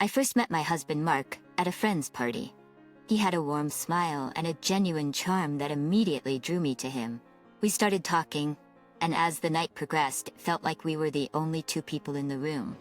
I first met my husband Mark at a friend's party. He had a warm smile and a genuine charm that immediately drew me to him. We started talking, and as the night progressed, it felt like we were the only two people in the room.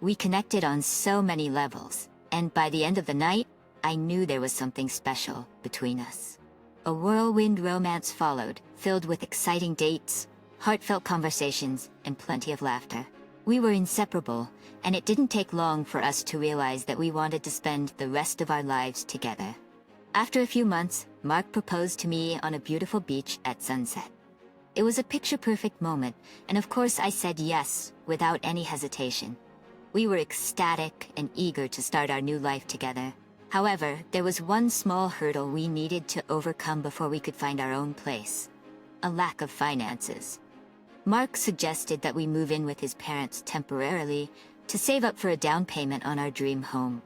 We connected on so many levels, and by the end of the night, I knew there was something special between us. A whirlwind romance followed, filled with exciting dates, heartfelt conversations, and plenty of laughter. We were inseparable, and it didn't take long for us to realize that we wanted to spend the rest of our lives together. After a few months, Mark proposed to me on a beautiful beach at sunset. It was a picture-perfect moment, and of course I said yes, without any hesitation. We were ecstatic and eager to start our new life together. However, there was one small hurdle we needed to overcome before we could find our own place: a lack of finances. Mark suggested that we move in with his parents temporarily to save up for a down payment on our dream home.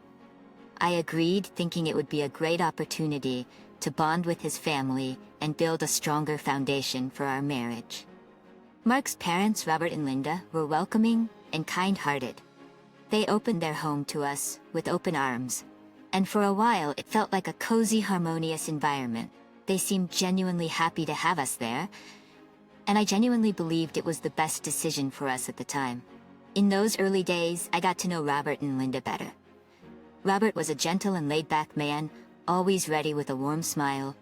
I agreed, thinking it would be a great opportunity to bond with his family and build a stronger foundation for our marriage. Mark's parents, Robert and Linda, were welcoming and kind-hearted. They opened their home to us with open arms, and for a while it felt like a cozy, harmonious environment. They seemed genuinely happy to have us there, and I genuinely believed it was the best decision for us at the time. In those early days, I got to know Robert and Linda better. Robert was a gentle and laid-back man, always ready with a warm smile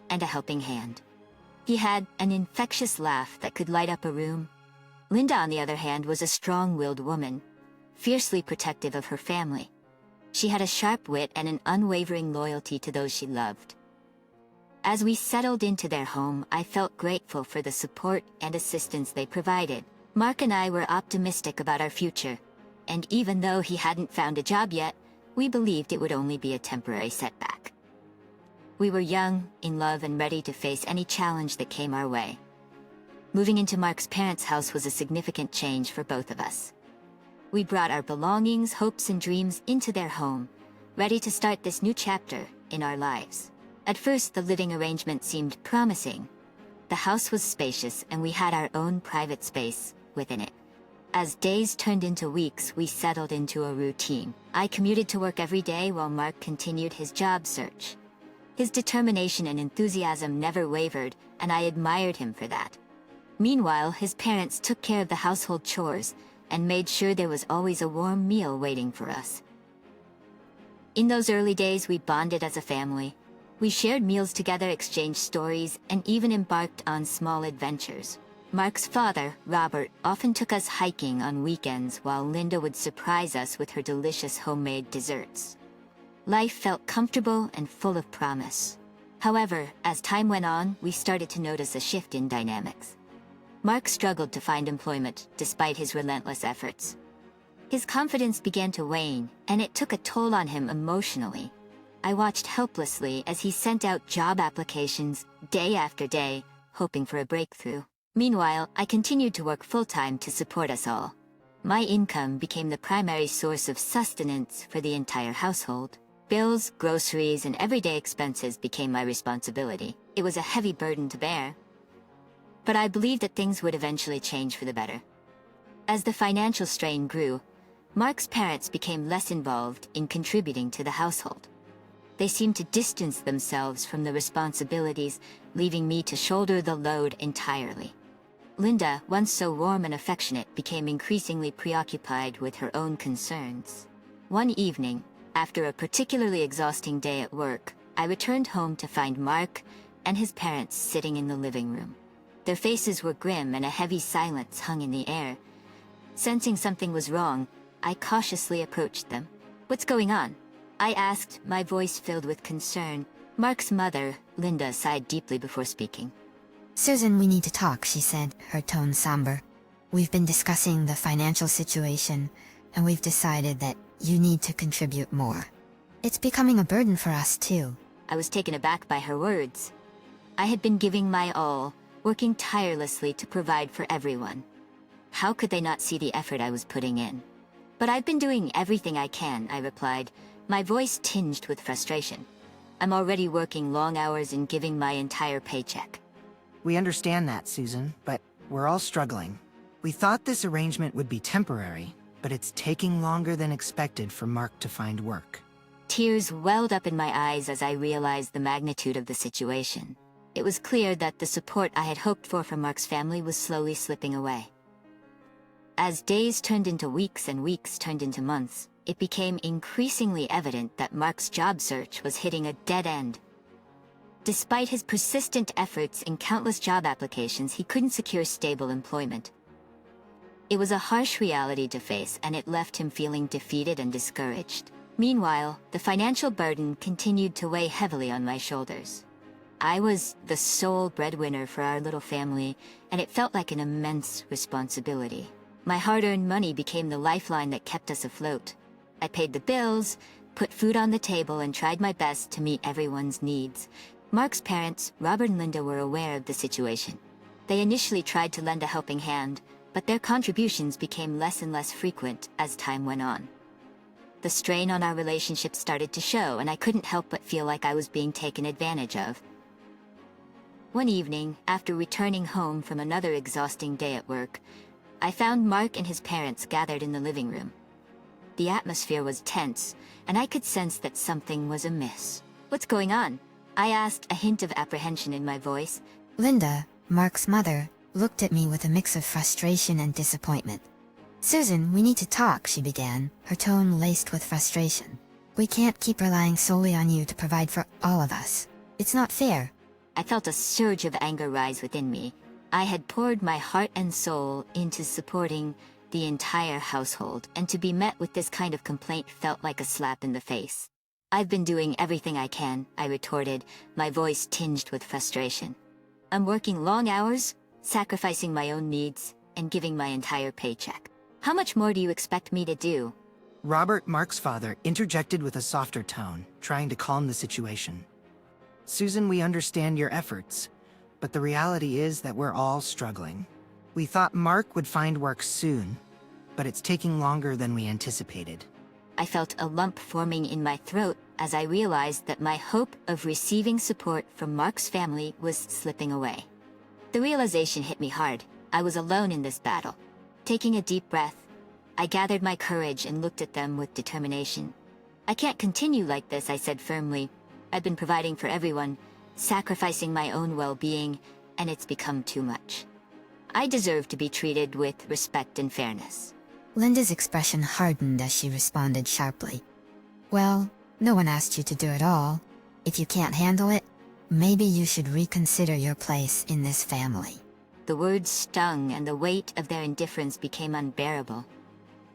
and a helping hand. He had an infectious laugh that could light up a room. Linda, on the other hand, was a strong-willed woman, fiercely protective of her family. She had a sharp wit and an unwavering loyalty to those she loved. As we settled into their home, I felt grateful for the support and assistance they provided. Mark and I were optimistic about our future, and even though he hadn't found a job yet, we believed it would only be a temporary setback. We were young, in love, and ready to face any challenge that came our way. Moving into Mark's parents' house was a significant change for both of us. We brought our belongings, hopes, and dreams into their home, ready to start this new chapter in our lives. At first, the living arrangement seemed promising. The house was spacious, and we had our own private space within it. As days turned into weeks, we settled into a routine. I commuted to work every day while Mark continued his job search. His determination and enthusiasm never wavered, and I admired him for that. Meanwhile, his parents took care of the household chores and made sure there was always a warm meal waiting for us. In those early days, we bonded as a family. We shared meals together, exchanged stories, and even embarked on small adventures. Mark's father, Robert, often took us hiking on weekends while Linda would surprise us with her delicious homemade desserts. Life felt comfortable and full of promise. However, as time went on, we started to notice a shift in dynamics. Mark struggled to find employment despite his relentless efforts. His confidence began to wane, and it took a toll on him emotionally. I watched helplessly as he sent out job applications day after day, hoping for a breakthrough. Meanwhile, I continued to work full-time to support us all. My income became the primary source of sustenance for the entire household. Bills, groceries, and everyday expenses became my responsibility. It was a heavy burden to bear, but I believed that things would eventually change for the better. As the financial strain grew, Mark's parents became less involved in contributing to the household. They seemed to distance themselves from the responsibilities, leaving me to shoulder the load entirely. Linda, once so warm and affectionate, became increasingly preoccupied with her own concerns. One evening, after a particularly exhausting day at work, I returned home to find Mark and his parents sitting in the living room. Their faces were grim and a heavy silence hung in the air. Sensing something was wrong, I cautiously approached them. "What's going on?" I asked, my voice filled with concern. Mark's mother, Linda, sighed deeply before speaking. "Susan, we need to talk," she said, her tone somber. "We've been discussing the financial situation, and we've decided that you need to contribute more. It's becoming a burden for us too." I was taken aback by her words. I had been giving my all, working tirelessly to provide for everyone. How could they not see the effort I was putting in? "But I've been doing everything I can," I replied, my voice tinged with frustration. "I'm already working long hours and giving my entire paycheck." We understand that, Susan, but we're all struggling. We thought this arrangement would be temporary, but it's taking longer than expected for Mark to find work. Tears welled up in my eyes as I realized the magnitude of the situation. It was clear that the support I had hoped for from Mark's family was slowly slipping away. As days turned into weeks and weeks turned into months, it became increasingly evident that Mark's job search was hitting a dead end. Despite his persistent efforts in countless job applications, he couldn't secure stable employment. It was a harsh reality to face, and it left him feeling defeated and discouraged. Meanwhile, the financial burden continued to weigh heavily on my shoulders. I was the sole breadwinner for our little family, and it felt like an immense responsibility. My hard-earned money became the lifeline that kept us afloat. I paid the bills, put food on the table, and tried my best to meet everyone's needs. Mark's parents, Robert and Linda, were aware of the situation. They initially tried to lend a helping hand, but their contributions became less and less frequent as time went on. The strain on our relationship started to show, and I couldn't help but feel like I was being taken advantage of. One evening, after returning home from another exhausting day at work, I found Mark and his parents gathered in the living room. The atmosphere was tense, and I could sense that something was amiss. "What's going on?" I asked, a hint of apprehension in my voice. Linda, Mark's mother, looked at me with a mix of frustration and disappointment. "Susan, we need to talk," she began, her tone laced with frustration. "We can't keep relying solely on you to provide for all of us. It's not fair." I felt a surge of anger rise within me. I had poured my heart and soul into supporting the entire household, and to be met with this kind of complaint felt like a slap in the face. "I've been doing everything I can," I retorted, my voice tinged with frustration. "I'm working long hours, sacrificing my own needs, and giving my entire paycheck. How much more do you expect me to do?" Robert, Mark's father, interjected with a softer tone, trying to calm the situation. "Susan, we understand your efforts, but the reality is that we're all struggling. We thought Mark would find work soon, but it's taking longer than we anticipated." I felt a lump forming in my throat as I realized that my hope of receiving support from Mark's family was slipping away. The realization hit me hard. I was alone in this battle. Taking a deep breath, I gathered my courage and looked at them with determination. "I can't continue like this," I said firmly. "I've been providing for everyone, sacrificing my own well-being, and it's become too much. I deserve to be treated with respect and fairness." Linda's expression hardened as she responded sharply. "Well, no one asked you to do it all. If you can't handle it, maybe you should reconsider your place in this family." The words stung, and the weight of their indifference became unbearable.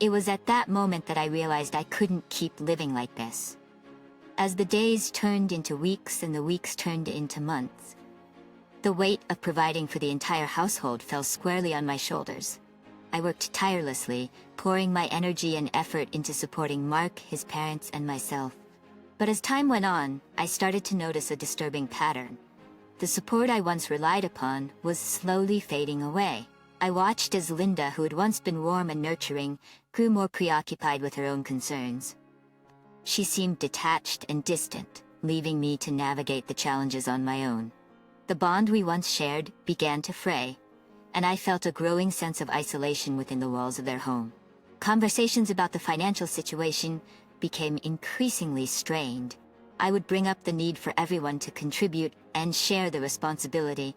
It was at that moment that I realized I couldn't keep living like this. As the days turned into weeks and the weeks turned into months, the weight of providing for the entire household fell squarely on my shoulders. I worked tirelessly, pouring my energy and effort into supporting Mark, his parents, and myself. But as time went on, I started to notice a disturbing pattern. The support I once relied upon was slowly fading away. I watched as Linda, who had once been warm and nurturing, grew more preoccupied with her own concerns. She seemed detached and distant, leaving me to navigate the challenges on my own. The bond we once shared began to fray, and I felt a growing sense of isolation within the walls of their home. Conversations about the financial situation became increasingly strained. I would bring up the need for everyone to contribute and share the responsibility,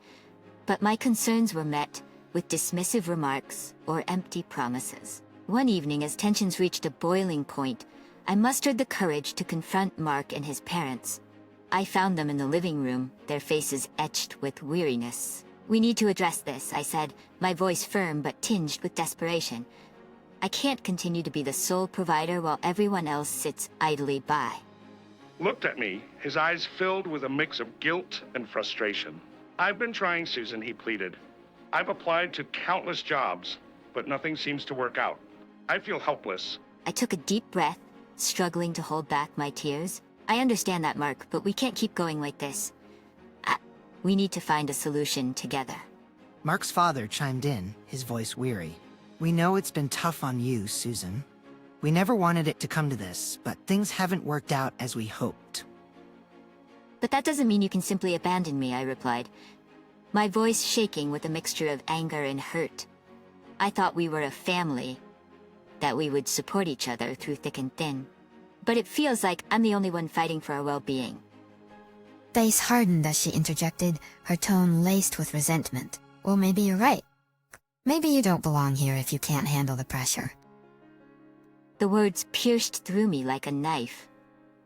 but my concerns were met with dismissive remarks or empty promises. One evening, as tensions reached a boiling point, I mustered the courage to confront Mark and his parents. I found them in the living room, their faces etched with weariness. "We need to address this," I said, my voice firm but tinged with desperation. "I can't continue to be the sole provider while everyone else sits idly by." Looked at me, his eyes filled with a mix of guilt and frustration. "I've been trying, Susan," he pleaded. "I've applied to countless jobs, but nothing seems to work out. I feel helpless." I took a deep breath, struggling to hold back my tears. "I understand that, Mark, but we can't keep going like this. We need to find a solution together." Mark's father chimed in, his voice weary. "We know it's been tough on you, Susan. We never wanted it to come to this, but things haven't worked out as we hoped." "But that doesn't mean you can simply abandon me," I replied, my voice shaking with a mixture of anger and hurt. "I thought we were a family. that we would support each other through thick and thin. But it feels like I'm the only one fighting for our well-being. Face hardened as she interjected, her tone laced with resentment. Well, maybe you're right. Maybe you don't belong here if you can't handle the pressure. The words pierced through me like a knife.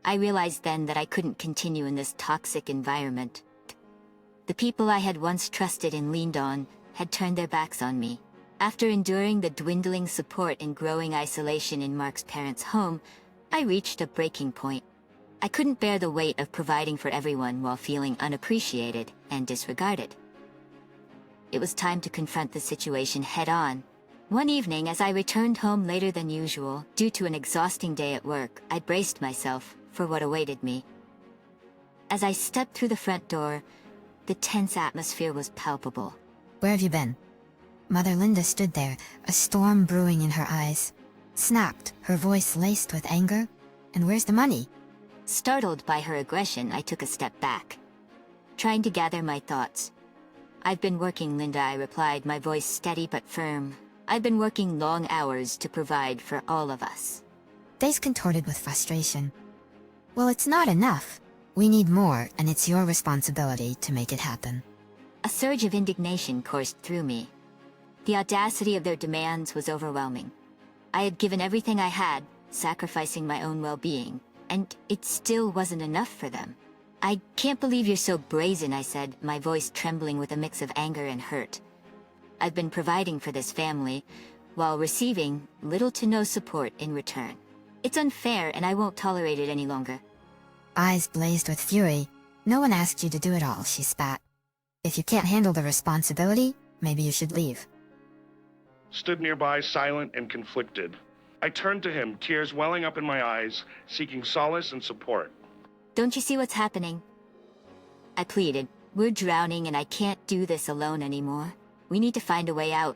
I realized then that I couldn't continue in this toxic environment. The people I had once trusted and leaned on had turned their backs on me. After enduring the dwindling support and growing isolation in Mark's parents' home, I reached a breaking point. I couldn't bear the weight of providing for everyone while feeling unappreciated and disregarded. It was time to confront the situation head-on. One evening, as I returned home later than usual, due to an exhausting day at work, I braced myself for what awaited me. As I stepped through the front door, the tense atmosphere was palpable. Where have you been? Mother Linda stood there, a storm brewing in her eyes. Snapped, her voice laced with anger. And where's the money? Startled by her aggression, I took a step back, trying to gather my thoughts. I've been working, Linda, I replied, my voice steady but firm. I've been working long hours to provide for all of us. Face contorted with frustration. Well, it's not enough. We need more, and it's your responsibility to make it happen. A surge of indignation coursed through me. The audacity of their demands was overwhelming. I had given everything I had, sacrificing my own well-being, and it still wasn't enough for them. I can't believe you're so brazen, I said, my voice trembling with a mix of anger and hurt. I've been providing for this family, while receiving little to no support in return. It's unfair, and I won't tolerate it any longer. Eyes blazed with fury. No one asked you to do it all, she spat. If you can't handle the responsibility, maybe you should leave. Stood nearby, silent and conflicted. I turned to him, tears welling up in my eyes, seeking solace and support. Don't you see what's happening? I pleaded. We're drowning and I can't do this alone anymore. We need to find a way out.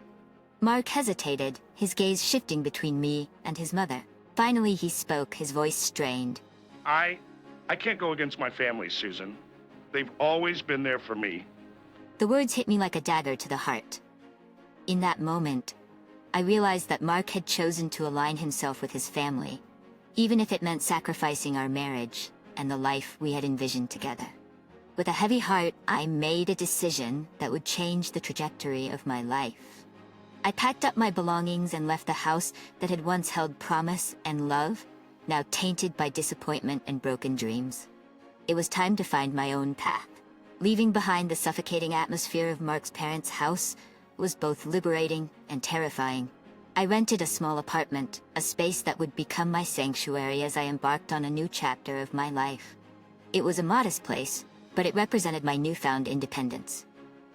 Mark hesitated, his gaze shifting between me and his mother. Finally he spoke, his voice strained. I can't go against my family, Susan. They've always been there for me. The words hit me like a dagger to the heart. In that moment, I realized that Mark had chosen to align himself with his family, even if it meant sacrificing our marriage and the life we had envisioned together. With a heavy heart, I made a decision that would change the trajectory of my life. I packed up my belongings and left the house that had once held promise and love, now tainted by disappointment and broken dreams. It was time to find my own path. Leaving behind the suffocating atmosphere of Mark's parents' house was both liberating and terrifying. I rented a small apartment, a space that would become my sanctuary as I embarked on a new chapter of my life. It was a modest place, but it represented my newfound independence.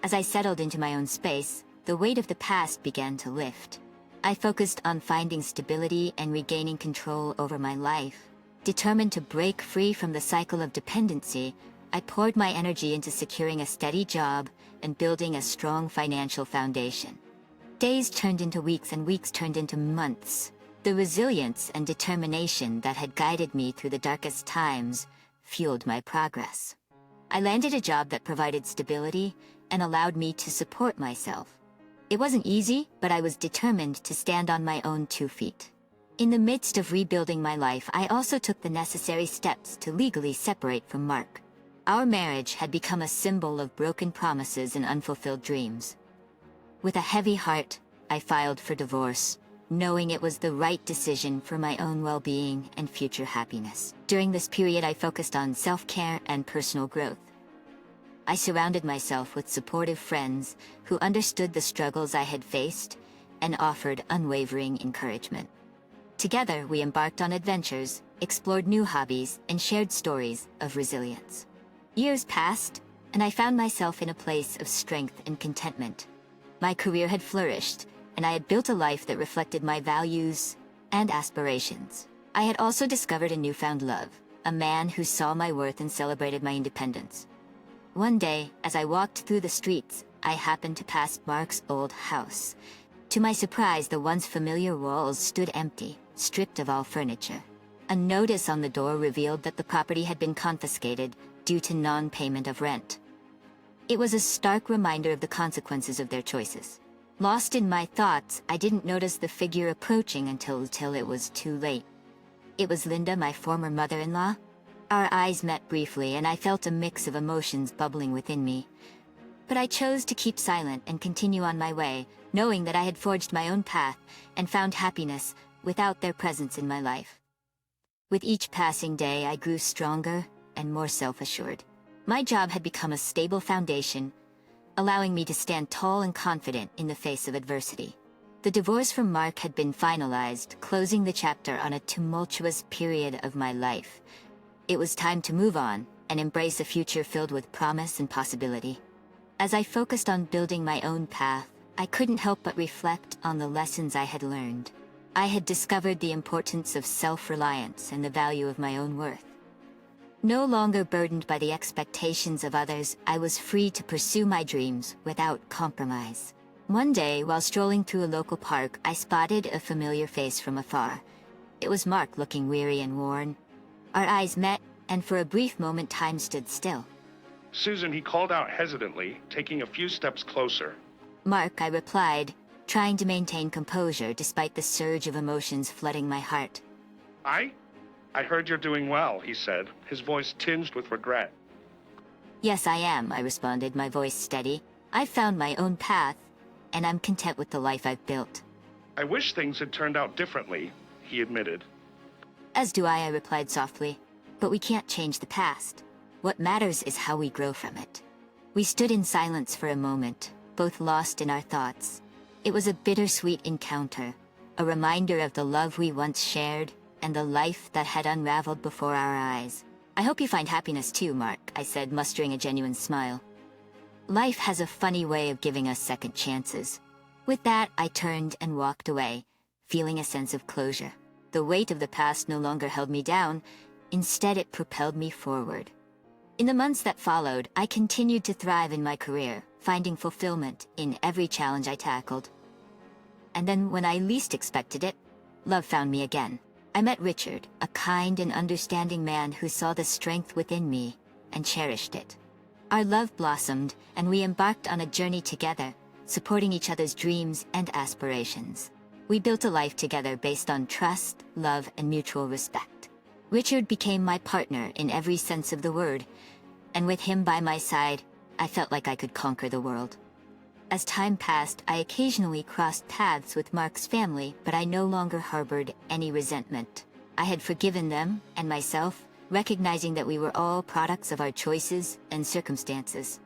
As I settled into my own space, the weight of the past began to lift. I focused on finding stability and regaining control over my life. Determined to break free from the cycle of dependency, I poured my energy into securing a steady job and building a strong financial foundation. Days turned into weeks and weeks turned into months. The resilience and determination that had guided me through the darkest times fueled my progress. I landed a job that provided stability and allowed me to support myself. It wasn't easy, but I was determined to stand on my own 2 feet. In the midst of rebuilding my life, I also took the necessary steps to legally separate from Mark. Our marriage had become a symbol of broken promises and unfulfilled dreams. With a heavy heart, I filed for divorce, knowing it was the right decision for my own well-being and future happiness. During this period, I focused on self-care and personal growth. I surrounded myself with supportive friends who understood the struggles I had faced and offered unwavering encouragement. Together, we embarked on adventures, explored new hobbies, and shared stories of resilience. Years passed, and I found myself in a place of strength and contentment. My career had flourished, and I had built a life that reflected my values and aspirations. I had also discovered a newfound love, a man who saw my worth and celebrated my independence. One day, as I walked through the streets, I happened to pass Mark's old house. To my surprise, the once familiar walls stood empty, stripped of all furniture. A notice on the door revealed that the property had been confiscated due to non-payment of rent. It was a stark reminder of the consequences of their choices. Lost in my thoughts, I didn't notice the figure approaching until it was too late. It was Linda, my former mother-in-law. Our eyes met briefly, and I felt a mix of emotions bubbling within me. But I chose to keep silent and continue on my way, knowing that I had forged my own path and found happiness without their presence in my life. With each passing day, I grew stronger and more self-assured. My job had become a stable foundation, allowing me to stand tall and confident in the face of adversity. The divorce from Mark had been finalized, closing the chapter on a tumultuous period of my life. It was time to move on and embrace a future filled with promise and possibility. As I focused on building my own path, I couldn't help but reflect on the lessons I had learned. I had discovered the importance of self-reliance and the value of my own worth. No longer burdened by the expectations of others, I was free to pursue my dreams without compromise. One day, while strolling through a local park, I spotted a familiar face from afar. It was Mark, looking weary and worn. Our eyes met, and for a brief moment time stood still. Susan, he called out hesitantly, taking a few steps closer. Mark, I replied, trying to maintain composure despite the surge of emotions flooding my heart. I heard you're doing well, he said, his voice tinged with regret. Yes, I am, I responded, my voice steady. I've found my own path, and I'm content with the life I've built. I wish things had turned out differently, he admitted. As do I replied softly. But we can't change the past. What matters is how we grow from it. We stood in silence for a moment, both lost in our thoughts. It was a bittersweet encounter, a reminder of the love we once shared and the life that had unraveled before our eyes. I hope you find happiness too, Mark, I said, mustering a genuine smile. Life has a funny way of giving us second chances. With that, I turned and walked away, feeling a sense of closure. The weight of the past no longer held me down. Instead, it propelled me forward. In the months that followed, I continued to thrive in my career, finding fulfillment in every challenge I tackled. And then, when I least expected it, love found me again. I met Richard, a kind and understanding man who saw the strength within me and cherished it. Our love blossomed, and we embarked on a journey together, supporting each other's dreams and aspirations. We built a life together based on trust, love, and mutual respect. Richard became my partner in every sense of the word, and with him by my side, I felt like I could conquer the world. As time passed, I occasionally crossed paths with Mark's family, but I no longer harbored any resentment. I had forgiven them and myself, recognizing that we were all products of our choices and circumstances.